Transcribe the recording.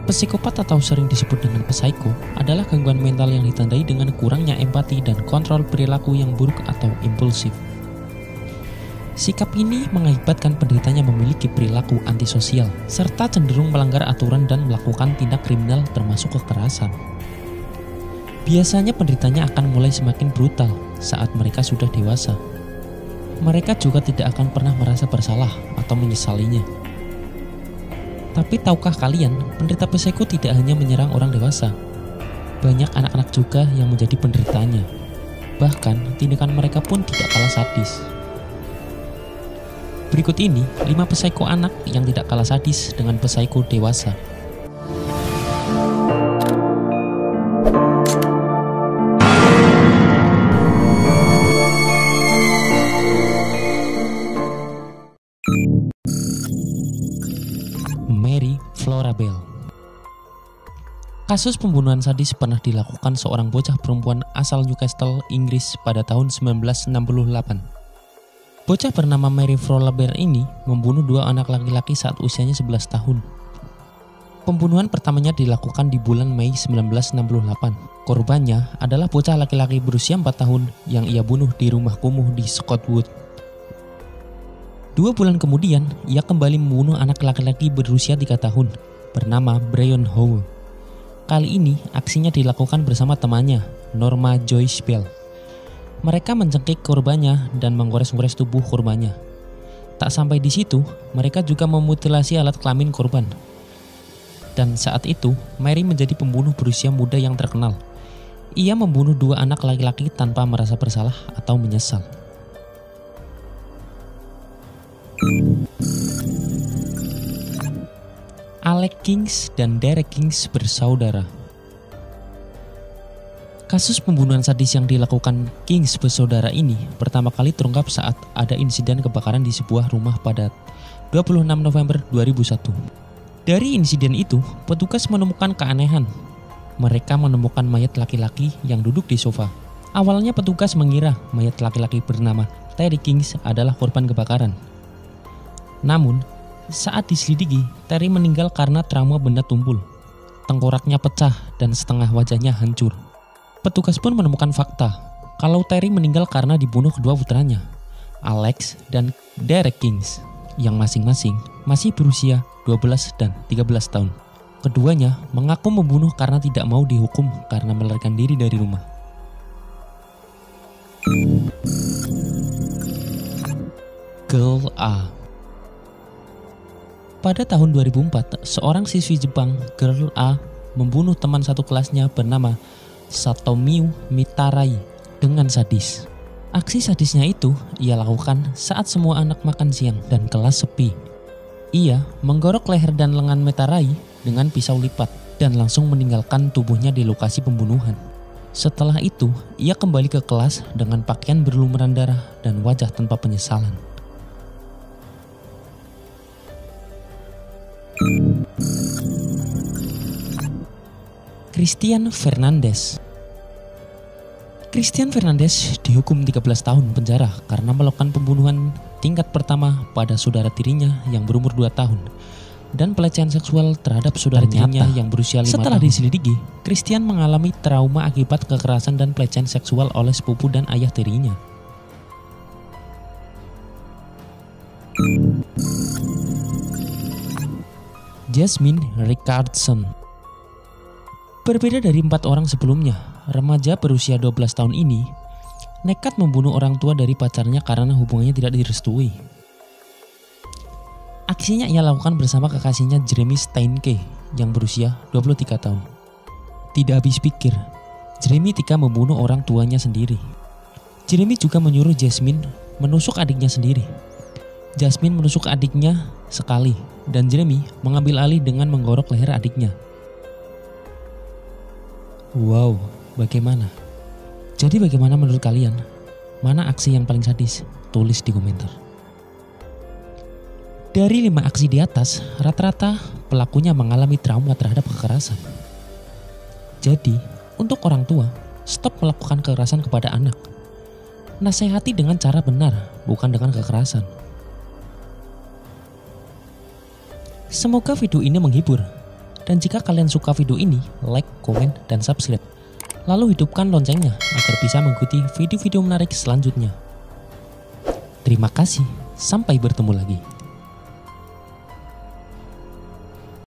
Psikopat atau sering disebut dengan psiko adalah gangguan mental yang ditandai dengan kurangnya empati dan kontrol perilaku yang buruk atau impulsif. Sikap ini mengakibatkan penderitanya memiliki perilaku antisosial, serta cenderung melanggar aturan dan melakukan tindak kriminal termasuk kekerasan. Biasanya penderitanya akan mulai semakin brutal saat mereka sudah dewasa. Mereka juga tidak akan pernah merasa bersalah atau menyesalinya. Tapi tahukah kalian, penderita psiko tidak hanya menyerang orang dewasa. Banyak anak-anak juga yang menjadi penderitanya. Bahkan, tindakan mereka pun tidak kalah sadis. Berikut ini 5 psiko anak yang tidak kalah sadis dengan psiko dewasa. Mary Flora Bell. Kasus pembunuhan sadis pernah dilakukan seorang bocah perempuan asal Newcastle, Inggris pada tahun 1968. Bocah bernama Mary Flora Bell ini membunuh 2 anak laki-laki saat usianya 11 tahun. Pembunuhan pertamanya dilakukan di bulan Mei 1968. Korbannya adalah bocah laki-laki berusia 4 tahun yang ia bunuh di rumah kumuh di Scotwood. 2 bulan kemudian, ia kembali membunuh anak laki-laki berusia 3 tahun, bernama Brian Howell. Kali ini, aksinya dilakukan bersama temannya, Norma Joyce Bell. Mereka mencengkik korbannya dan menggores-gores tubuh korbannya. Tak sampai di situ, mereka juga memutilasi alat kelamin korban. Dan saat itu, Mary menjadi pembunuh berusia muda yang terkenal. Ia membunuh 2 anak laki-laki tanpa merasa bersalah atau menyesal. Alex Kings dan Derek Kings bersaudara. Kasus pembunuhan sadis yang dilakukan Kings bersaudara ini pertama kali terungkap saat ada insiden kebakaran di sebuah rumah pada 26 November 2001. Dari insiden itu, petugas menemukan keanehan. Mereka menemukan mayat laki-laki yang duduk di sofa. Awalnya petugas mengira mayat laki-laki bernama Terry Kings adalah korban kebakaran. Namun, saat diselidiki, Terry meninggal karena trauma benda tumpul. Tengkoraknya pecah dan setengah wajahnya hancur. Petugas pun menemukan fakta kalau Terry meninggal karena dibunuh kedua putranya, Alex dan Derek Kings, yang masing-masing masih berusia 12 dan 13 tahun. Keduanya mengaku membunuh karena tidak mau dihukum karena melarikan diri dari rumah. Girl A. Pada tahun 2004, seorang siswi Jepang, Girl A, membunuh teman satu kelasnya bernama Satomiu Mitarai dengan sadis. Aksi sadisnya itu ia lakukan saat semua anak makan siang dan kelas sepi. Ia menggorok leher dan lengan Mitarai dengan pisau lipat dan langsung meninggalkan tubuhnya di lokasi pembunuhan. Setelah itu, ia kembali ke kelas dengan pakaian berlumuran darah dan wajah tanpa penyesalan. Christian Fernandez. Christian Fernandez dihukum 13 tahun penjara karena melakukan pembunuhan tingkat pertama pada saudara tirinya yang berumur 2 tahun dan pelecehan seksual terhadap saudara tirinya yang berusia 5 tahun. Setelah diselidiki, Christian mengalami trauma akibat kekerasan dan pelecehan seksual oleh sepupu dan ayah tirinya. Jasmine Richardson. Berbeda dari 4 orang sebelumnya, remaja berusia 12 tahun ini nekat membunuh orang tua dari pacarnya karena hubungannya tidak direstui. Aksinya ia lakukan bersama kekasihnya Jeremy Steinke yang berusia 23 tahun. Tidak habis pikir, Jeremy tega membunuh orang tuanya sendiri. Jeremy juga menyuruh Jasmine menusuk adiknya sendiri. Jasmine menusuk adiknya sekali dan Jeremy mengambil alih dengan menggorok leher adiknya. Wow, bagaimana? Jadi bagaimana menurut kalian? Mana aksi yang paling sadis? Tulis di komentar. Dari 5 aksi di atas, rata-rata pelakunya mengalami trauma terhadap kekerasan. Jadi, untuk orang tua, stop melakukan kekerasan kepada anak. Nasihati dengan cara benar, bukan dengan kekerasan. Semoga video ini menghibur. Dan jika kalian suka video ini, like, komen, dan subscribe. Lalu hidupkan loncengnya agar bisa mengikuti video-video menarik selanjutnya. Terima kasih, sampai bertemu lagi.